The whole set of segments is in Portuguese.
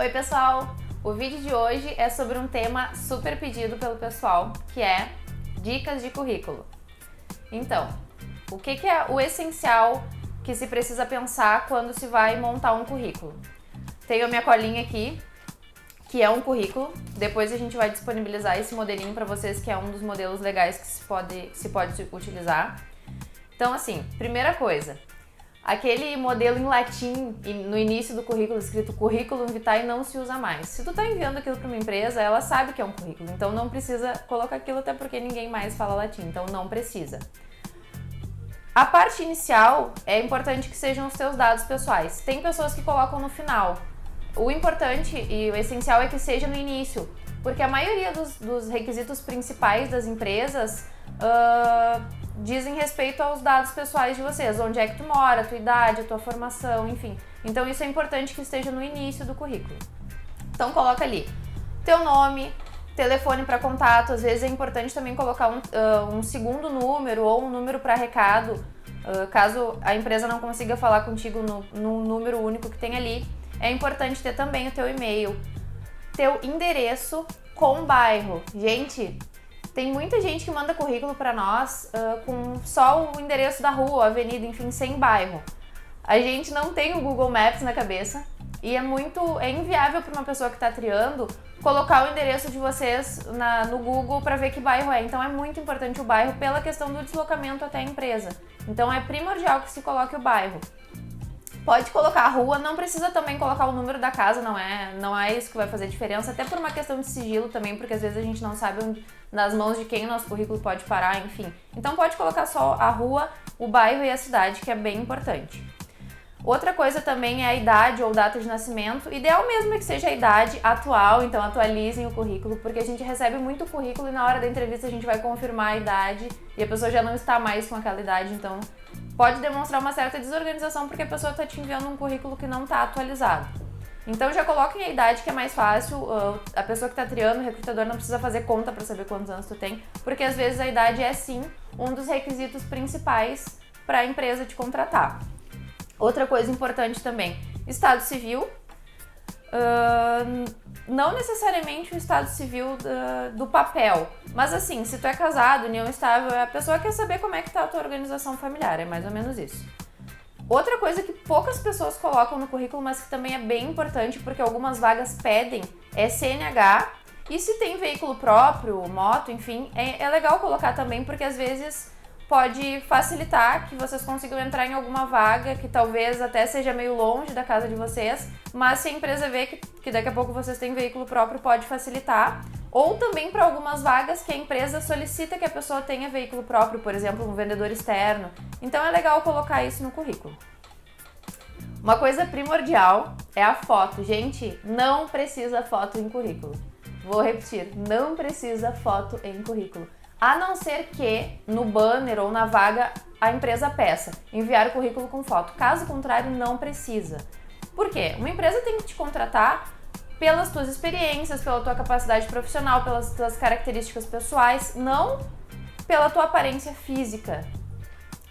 Oi pessoal, o vídeo de hoje é sobre um tema super pedido pelo pessoal, que é dicas de currículo. Então, o que é o essencial que se precisa pensar quando se vai montar um currículo? Tenho a minha colinha aqui, que é um currículo. Depois a gente vai disponibilizar esse modelinho para vocês, que é um dos modelos legais que se pode utilizar. Então assim, primeira coisa, aquele modelo em latim no início do currículo escrito currículum vitae não se usa mais. Se tu tá enviando aquilo para uma empresa, ela sabe que é um currículo, então não precisa colocar aquilo, até porque ninguém mais fala latim, então não precisa. A parte inicial é importante que sejam os teus dados pessoais. Tem pessoas que colocam no final. O importante e o essencial é que seja no início, porque a maioria dos requisitos principais das empresas dizem respeito aos dados pessoais de vocês, onde é que tu mora, a tua idade, a tua formação, enfim. Então isso é importante que esteja no início do currículo. Então coloca ali teu nome, telefone para contato. Às vezes é importante também colocar um segundo número ou um número para recado, caso a empresa não consiga falar contigo no número único que tem ali. É importante ter também o teu e-mail, teu endereço com bairro. Gente, tem muita gente que manda currículo para nós com só o endereço da rua, avenida, enfim, sem bairro. A gente não tem o Google Maps na cabeça e é inviável para uma pessoa que está triando colocar o endereço de vocês no Google para ver que bairro é. Então é muito importante o bairro pela questão do deslocamento até a empresa. Então é primordial que se coloque o bairro. Pode colocar a rua, não precisa também colocar o número da casa, não é isso que vai fazer diferença, até por uma questão de sigilo também, porque às vezes a gente não sabe nas mãos de quem o nosso currículo pode parar, enfim. Então pode colocar só a rua, o bairro e a cidade, que é bem importante. Outra coisa também é a idade ou data de nascimento. Ideal mesmo é que seja a idade atual, então atualizem o currículo, porque a gente recebe muito currículo e na hora da entrevista a gente vai confirmar a idade e a pessoa já não está mais com aquela idade, então pode demonstrar uma certa desorganização porque a pessoa está te enviando um currículo que não está atualizado. Então já coloquem a idade, que é mais fácil, a pessoa que está triando, o recrutador não precisa fazer conta para saber quantos anos tu tem, porque às vezes a idade é sim um dos requisitos principais para a empresa te contratar. Outra coisa importante também, estado civil. Não necessariamente o estado civil do papel, mas assim, se tu é casado, união estável, a pessoa quer saber como é que tá a tua organização familiar, é mais ou menos isso. Outra coisa que poucas pessoas colocam no currículo, mas que também é bem importante, porque algumas vagas pedem, é CNH, e se tem veículo próprio, moto, enfim, é legal colocar também, porque às vezes pode facilitar que vocês consigam entrar em alguma vaga que talvez até seja meio longe da casa de vocês, mas se a empresa vê que daqui a pouco vocês têm veículo próprio, pode facilitar. Ou também para algumas vagas que a empresa solicita que a pessoa tenha veículo próprio, por exemplo, um vendedor externo. Então é legal colocar isso no currículo. Uma coisa primordial é a foto. Gente, não precisa foto em currículo. Vou repetir, não precisa foto em currículo. A não ser que no banner ou na vaga a empresa peça enviar o currículo com foto. Caso contrário, não precisa. Por quê? Uma empresa tem que te contratar pelas tuas experiências, pela tua capacidade profissional, pelas tuas características pessoais, não pela tua aparência física.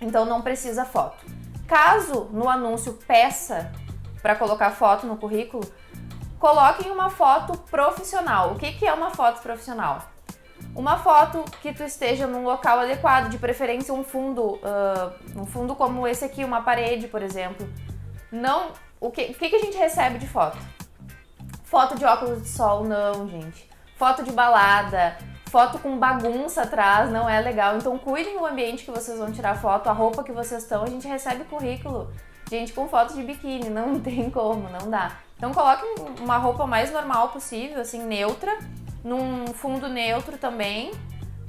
Então não precisa foto. Caso no anúncio peça para colocar foto no currículo, coloquem uma foto profissional. O que é uma foto profissional? Uma foto que tu esteja num local adequado, de preferência um fundo como esse aqui, uma parede, por exemplo. Não, o que a gente recebe de foto? Foto de óculos de sol, não, gente. Foto de balada, foto com bagunça atrás, não é legal. Então cuidem do ambiente que vocês vão tirar foto, a roupa que vocês estão. A gente recebe currículo, gente, com foto de biquíni, não tem como, não dá. Então coloquem uma roupa mais normal possível, assim, neutra, num fundo neutro também.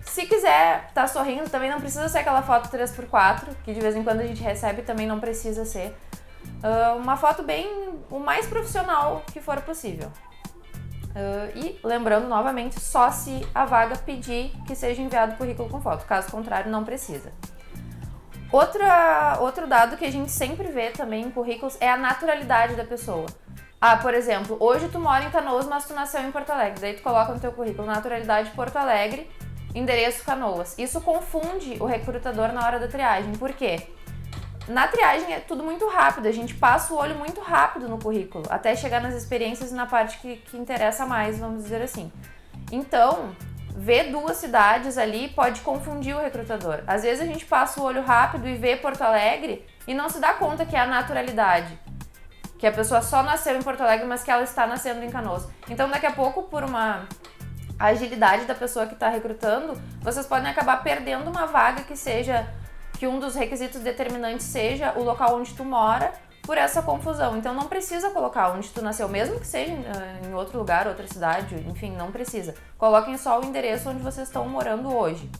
Se quiser tá sorrindo, também não precisa ser aquela foto 3x4, que de vez em quando a gente recebe, também não precisa ser. Uma foto o mais profissional que for possível. E lembrando novamente, só se a vaga pedir que seja enviado o currículo com foto, caso contrário não precisa. Outro dado que a gente sempre vê também em currículos é a naturalidade da pessoa. Por exemplo, hoje tu mora em Canoas, mas tu nasceu em Porto Alegre. Daí tu coloca no teu currículo naturalidade Porto Alegre, endereço Canoas. Isso confunde o recrutador na hora da triagem. Por quê? Na triagem é tudo muito rápido, a gente passa o olho muito rápido no currículo, até chegar nas experiências e na parte que interessa mais, vamos dizer assim. Então, ver 2 cidades ali pode confundir o recrutador. Às vezes a gente passa o olho rápido e vê Porto Alegre e não se dá conta que é a naturalidade. Que a pessoa só nasceu em Porto Alegre, mas que ela está nascendo em Canoas. Então, daqui a pouco, por uma agilidade da pessoa que está recrutando, vocês podem acabar perdendo uma vaga que um dos requisitos determinantes seja o local onde tu mora, por essa confusão. Então não precisa colocar onde tu nasceu, mesmo que seja em outro lugar, outra cidade, enfim, não precisa. Coloquem só o endereço onde vocês estão morando hoje.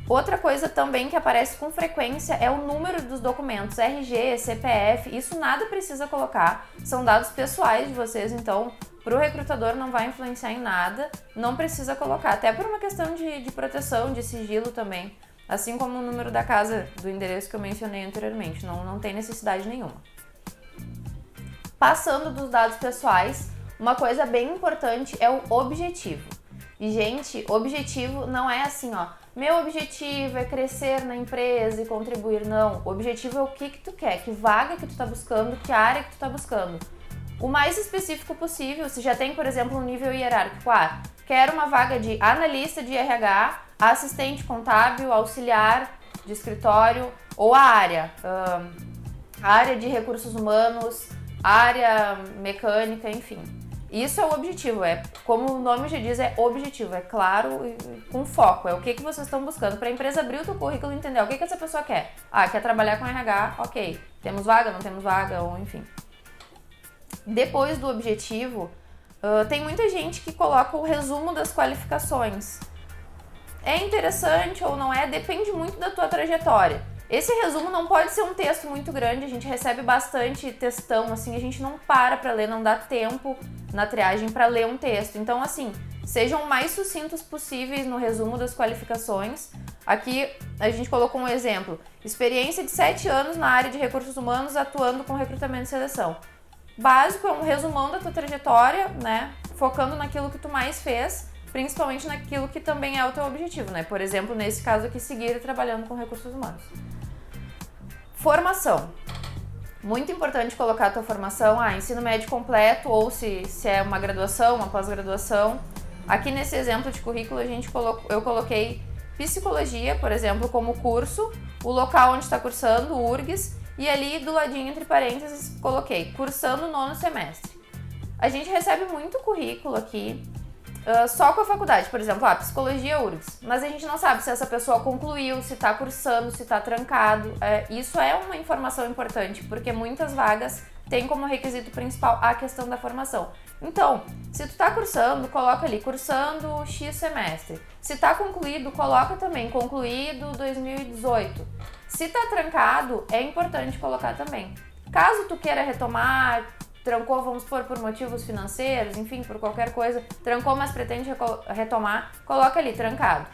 Outra coisa também que aparece com frequência é o número dos documentos, RG, CPF, isso nada precisa colocar, são dados pessoais de vocês, então para o recrutador não vai influenciar em nada, não precisa colocar, até por uma questão de proteção, de sigilo também. Assim como o número da casa, do endereço que eu mencionei anteriormente, não tem necessidade nenhuma. Passando dos dados pessoais, uma coisa bem importante é o objetivo. E, gente, objetivo não é assim, ó, meu objetivo é crescer na empresa e contribuir, não. O objetivo é o que tu quer, que vaga que tu tá buscando, que área que tu tá buscando. O mais específico possível, se já tem, por exemplo, um nível hierárquico, quero uma vaga de analista de RH, assistente contábil, auxiliar de escritório ou a área de recursos humanos, área mecânica, enfim. Isso é o objetivo, como o nome já diz, é objetivo, é claro e com foco, é o que vocês estão buscando. Para a empresa abrir o teu currículo e entender o que essa pessoa quer. Quer trabalhar com RH, ok, temos vaga, não temos vaga, ou enfim. Depois do objetivo, tem muita gente que coloca o resumo das qualificações. É interessante ou não é, depende muito da tua trajetória. Esse resumo não pode ser um texto muito grande, a gente recebe bastante textão, assim, a gente não para ler, não dá tempo na triagem para ler um texto. Então, assim, sejam o mais sucintos possíveis no resumo das qualificações. Aqui a gente colocou um exemplo, experiência de 7 anos na área de recursos humanos atuando com recrutamento e seleção. Básico, é um resumão da tua trajetória, né, focando naquilo que tu mais fez, principalmente naquilo que também é o teu objetivo, né? Por exemplo, nesse caso aqui, seguir trabalhando com recursos humanos. Formação. Muito importante colocar a tua formação, ensino médio completo ou se é uma graduação, uma pós-graduação. Aqui nesse exemplo de currículo eu coloquei psicologia, por exemplo, como curso, o local onde está cursando, o URGS, e ali do ladinho, entre parênteses, coloquei cursando 9º semestre. A gente recebe muito currículo aqui, só com a faculdade, por exemplo, psicologia URGS, mas a gente não sabe se essa pessoa concluiu, se está cursando, se está trancado. Isso é uma informação importante, porque muitas vagas têm como requisito principal a questão da formação. Então, se tu está cursando, coloca ali, cursando X semestre. Se está concluído, coloca também, concluído 2018. Se está trancado, é importante colocar também. Caso tu queira retomar, trancou, vamos supor, por motivos financeiros, enfim, por qualquer coisa, trancou, mas pretende retomar, coloca ali, trancado.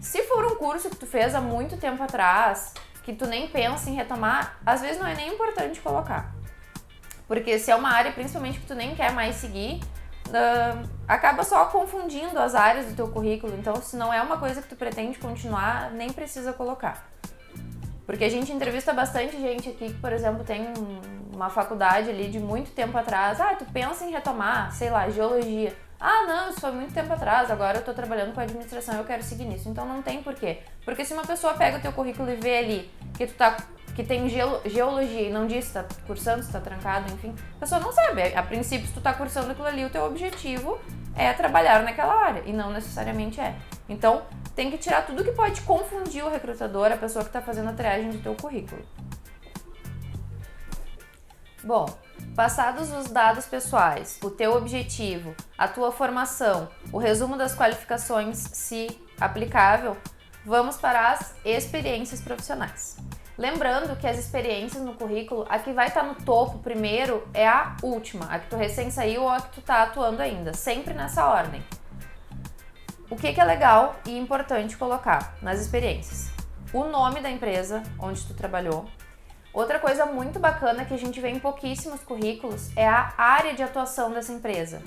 Se for um curso que tu fez há muito tempo atrás, que tu nem pensa em retomar, às vezes não é nem importante colocar. Porque se é uma área, principalmente, que tu nem quer mais seguir, acaba só confundindo as áreas do teu currículo. Então, se não é uma coisa que tu pretende continuar, nem precisa colocar. Porque a gente entrevista bastante gente aqui que, por exemplo, tem uma faculdade ali de muito tempo atrás. Tu pensa em retomar, sei lá, geologia. Não, isso foi muito tempo atrás, agora eu tô trabalhando com administração e eu quero seguir nisso. Então não tem porquê. Porque se uma pessoa pega o teu currículo e vê ali que tem geologia e não diz se tá cursando, se tá trancado, enfim, a pessoa não sabe. A princípio, se tu tá cursando aquilo ali, o teu objetivo é trabalhar naquela área, e não necessariamente é. Então, tem que tirar tudo que pode confundir o recrutador, a pessoa que está fazendo a triagem do teu currículo. Bom, passados os dados pessoais, o teu objetivo, a tua formação, o resumo das qualificações, se aplicável, vamos para as experiências profissionais. Lembrando que as experiências no currículo, a que vai estar no topo primeiro é a última, a que tu recém saiu ou a que tu está atuando ainda, sempre nessa ordem. O que é legal e importante colocar nas experiências? O nome da empresa onde tu trabalhou. Outra coisa muito bacana que a gente vê em pouquíssimos currículos é a área de atuação dessa empresa.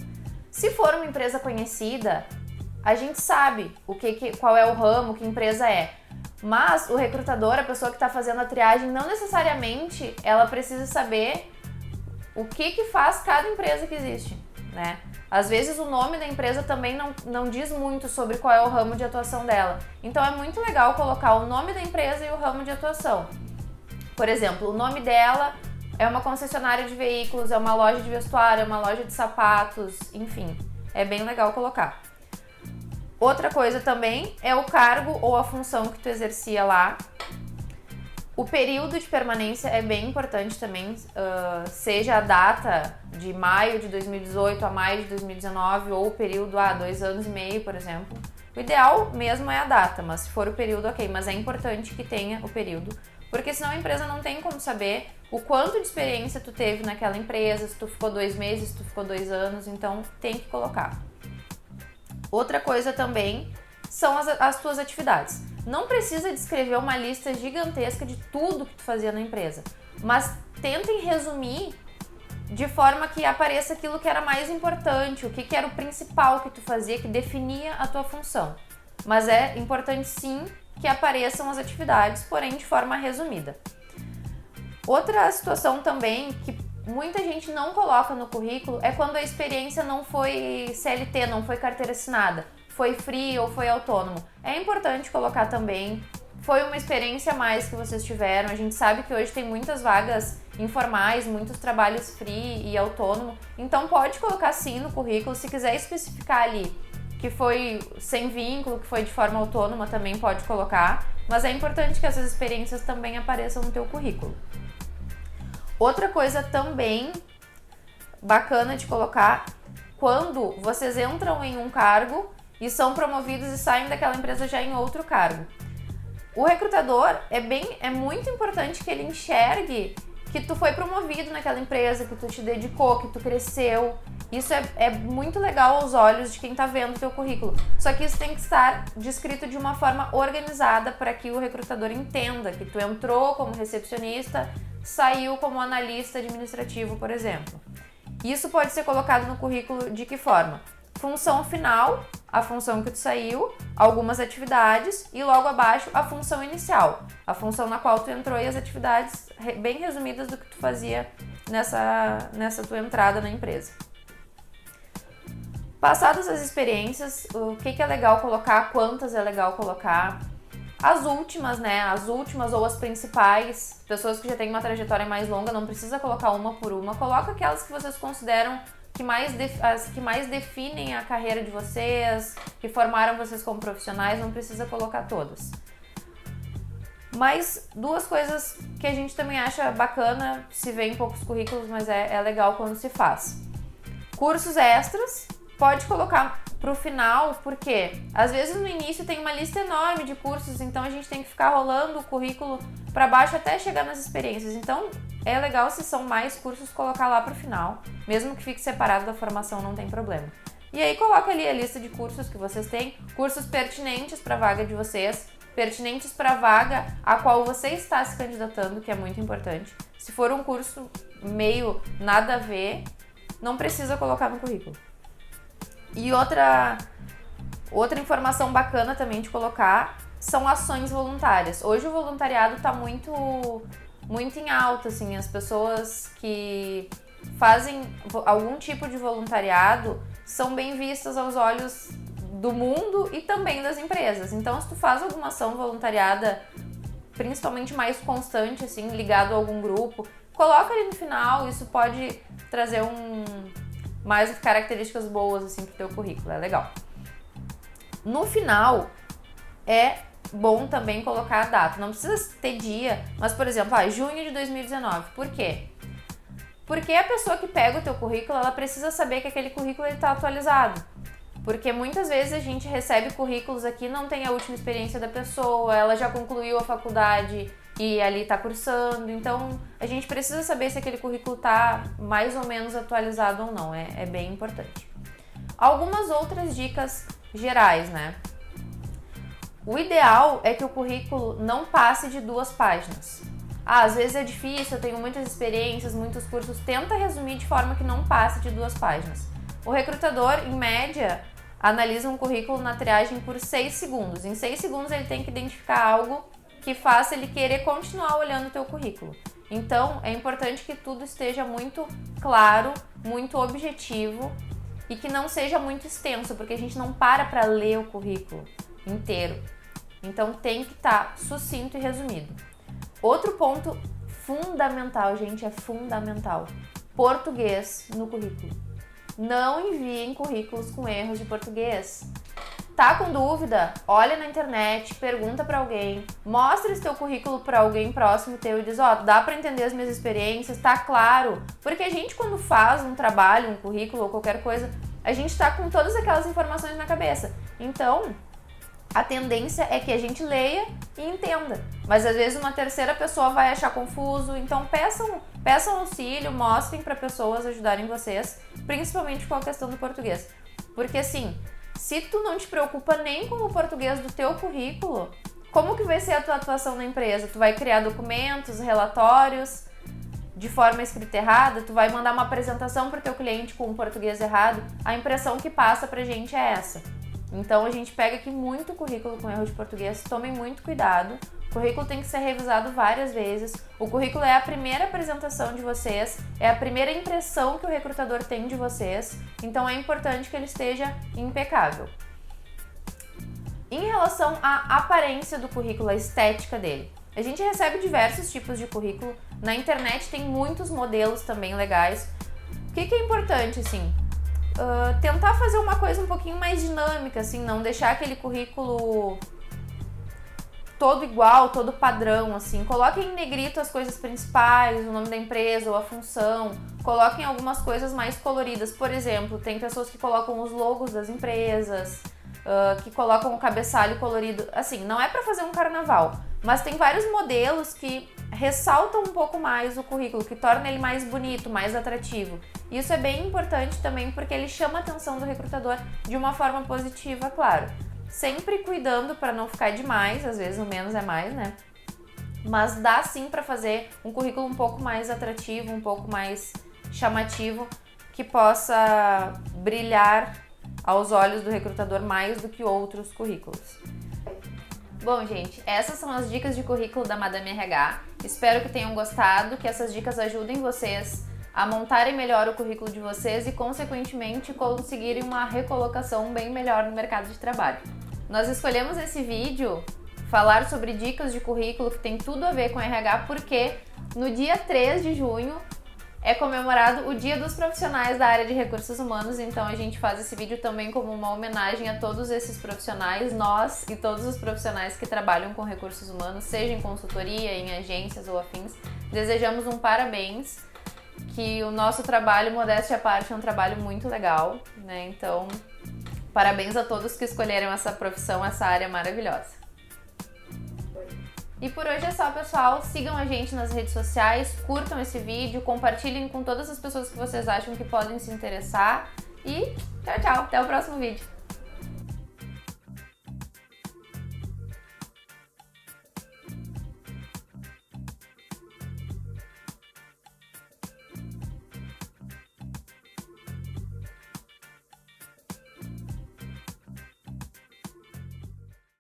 Se for uma empresa conhecida, a gente sabe qual é o ramo, que empresa é. Mas o recrutador, a pessoa que está fazendo a triagem, não necessariamente ela precisa saber o que faz cada empresa que existe, né? Às vezes o nome da empresa também não diz muito sobre qual é o ramo de atuação dela. Então é muito legal colocar o nome da empresa e o ramo de atuação. Por exemplo, o nome dela é uma concessionária de veículos, é uma loja de vestuário, é uma loja de sapatos, enfim, é bem legal colocar. Outra coisa também é o cargo ou a função que tu exercia lá. O período de permanência é bem importante também, seja a data de maio de 2018 a maio de 2019 ou o período 2 anos e meio, por exemplo. O ideal mesmo é a data, mas se for o período, ok, mas é importante que tenha o período, porque senão a empresa não tem como saber o quanto de experiência tu teve naquela empresa, se tu ficou 2 meses, se tu ficou 2 anos, então tem que colocar. Outra coisa também são as tuas atividades. Não precisa descrever uma lista gigantesca de tudo que tu fazia na empresa, mas tentem resumir de forma que apareça aquilo que era mais importante, o que era o principal que tu fazia, que definia a tua função. Mas é importante sim que apareçam as atividades, porém de forma resumida. Outra situação também que muita gente não coloca no currículo é quando a experiência não foi CLT, não foi carteira assinada, foi free ou foi autônomo. É importante colocar também, foi uma experiência a mais que vocês tiveram. A gente sabe que hoje tem muitas vagas informais, muitos trabalhos free e autônomo, então pode colocar sim no currículo. Se quiser especificar ali que foi sem vínculo, que foi de forma autônoma, também pode colocar, mas é importante que essas experiências também apareçam no teu currículo. Outra coisa também bacana de colocar, quando vocês entram em um cargo e são promovidos e saem daquela empresa já em outro cargo. O recrutador é muito importante que ele enxergue que tu foi promovido naquela empresa, que tu te dedicou, que tu cresceu. Isso é muito legal aos olhos de quem está vendo o teu currículo. Só que isso tem que estar descrito de uma forma organizada para que o recrutador entenda que tu entrou como recepcionista, saiu como analista administrativo, por exemplo. Isso pode ser colocado no currículo de que forma? Função final, a função que tu saiu, algumas atividades e logo abaixo a função inicial, a função na qual tu entrou e as atividades bem resumidas do que tu fazia nessa tua entrada na empresa. Passadas as experiências, o que é legal colocar, quantas é legal colocar, as últimas, né? As últimas ou as principais, pessoas que já têm uma trajetória mais longa, não precisa colocar uma por uma, coloca aquelas que vocês consideram as que mais definem a carreira de vocês, que formaram vocês como profissionais, não precisa colocar todas. Mas duas coisas que a gente também acha bacana, se vê em poucos currículos, mas é legal quando se faz. Cursos extras, pode colocar pro final, porque às vezes no início tem uma lista enorme de cursos, então a gente tem que ficar rolando o currículo para baixo até chegar nas experiências. Então é legal, se são mais cursos, colocar lá pro final, mesmo que fique separado da formação, não tem problema. E aí coloca ali a lista de cursos que vocês têm, cursos pertinentes para a vaga de vocês, pertinentes para a vaga a qual você está se candidatando, que é muito importante. Se for um curso meio nada a ver, não precisa colocar no currículo. E outra informação bacana também de colocar são ações voluntárias. Hoje o voluntariado está muito em alta, assim, as pessoas que fazem algum tipo de voluntariado são bem vistas aos olhos do mundo e também das empresas. Então, se tu faz alguma ação voluntariada, principalmente mais constante, assim, ligado a algum grupo, coloca ali no final. Isso pode trazer mais características boas, assim, pro teu currículo, é legal. No final, é bom também colocar a data, não precisa ter dia, mas, por exemplo, junho de 2019, por quê? Porque a pessoa que pega o teu currículo, ela precisa saber que aquele currículo está atualizado, porque muitas vezes a gente recebe currículos aqui, não tem a última experiência da pessoa, ela já concluiu a faculdade e ali está cursando, então a gente precisa saber se aquele currículo está mais ou menos atualizado ou não, é bem importante. Algumas outras dicas gerais, né? O ideal é que o currículo não passe de 2 páginas. Às vezes é difícil, eu tenho muitas experiências, muitos cursos, tenta resumir de forma que não passe de 2 páginas. O recrutador, em média, analisa um currículo na triagem por 6 segundos. Em 6 segundos ele tem que identificar algo que faça ele querer continuar olhando o teu currículo. Então, é importante que tudo esteja muito claro, muito objetivo e que não seja muito extenso, porque a gente não para ler o currículo inteiro. Então, tem que estar sucinto e resumido. Outro ponto fundamental, gente, é fundamental. Português no currículo. Não enviem currículos com erros de português. Tá com dúvida? Olha na internet, pergunta pra alguém, mostra esse teu currículo pra alguém próximo teu e diz, dá pra entender as minhas experiências, tá claro? Porque a gente quando faz um trabalho, um currículo ou qualquer coisa, a gente tá com todas aquelas informações na cabeça. Então, a tendência é que a gente leia e entenda. Mas às vezes uma terceira pessoa vai achar confuso, então peçam auxílio, mostrem para pessoas ajudarem vocês, principalmente com a questão do português. Porque assim, se tu não te preocupa nem com o português do teu currículo, como que vai ser a tua atuação na empresa? Tu vai criar documentos, relatórios de forma escrita errada? Tu vai mandar uma apresentação para o teu cliente com um português errado? A impressão que passa pra gente é essa. Então a gente pega aqui muito currículo com erro de português, tomem muito cuidado. O currículo tem que ser revisado várias vezes. O currículo é a primeira apresentação de vocês, é a primeira impressão que o recrutador tem de vocês, então é importante que ele esteja impecável. Em relação à aparência do currículo, a estética dele, a gente recebe diversos tipos de currículo, na internet tem muitos modelos também legais. O que é importante, assim? Tentar fazer uma coisa um pouquinho mais dinâmica, assim, não deixar aquele currículo todo igual, todo padrão, assim. Coloquem em negrito as coisas principais, o nome da empresa ou a função. Coloquem algumas coisas mais coloridas. Por exemplo, tem pessoas que colocam os logos das empresas, que colocam o cabeçalho colorido. Assim, não é para fazer um carnaval, mas tem vários modelos que ressaltam um pouco mais o currículo, que torna ele mais bonito, mais atrativo. Isso é bem importante também porque ele chama a atenção do recrutador de uma forma positiva, claro. Sempre cuidando para não ficar demais, às vezes o menos é mais, né? Mas dá sim para fazer um currículo um pouco mais atrativo, um pouco mais chamativo, que possa brilhar aos olhos do recrutador mais do que outros currículos. Bom, gente, essas são as dicas de currículo da Madame RH. Espero que tenham gostado, que essas dicas ajudem vocês a montarem melhor o currículo de vocês e, consequentemente, conseguirem uma recolocação bem melhor no mercado de trabalho. Nós escolhemos esse vídeo falar sobre dicas de currículo que tem tudo a ver com RH, porque no dia 3 de junho é comemorado o Dia dos Profissionais da área de recursos humanos, então a gente faz esse vídeo também como uma homenagem a todos esses profissionais, nós e todos os profissionais que trabalham com recursos humanos, seja em consultoria, em agências ou afins. Desejamos um parabéns, que o nosso trabalho, modéstia à parte, é um trabalho muito legal, né? Então, parabéns a todos que escolheram essa profissão, essa área maravilhosa. E por hoje é só, pessoal. Sigam a gente nas redes sociais, curtam esse vídeo, compartilhem com todas as pessoas que vocês acham que podem se interessar. E tchau, tchau. Até o próximo vídeo.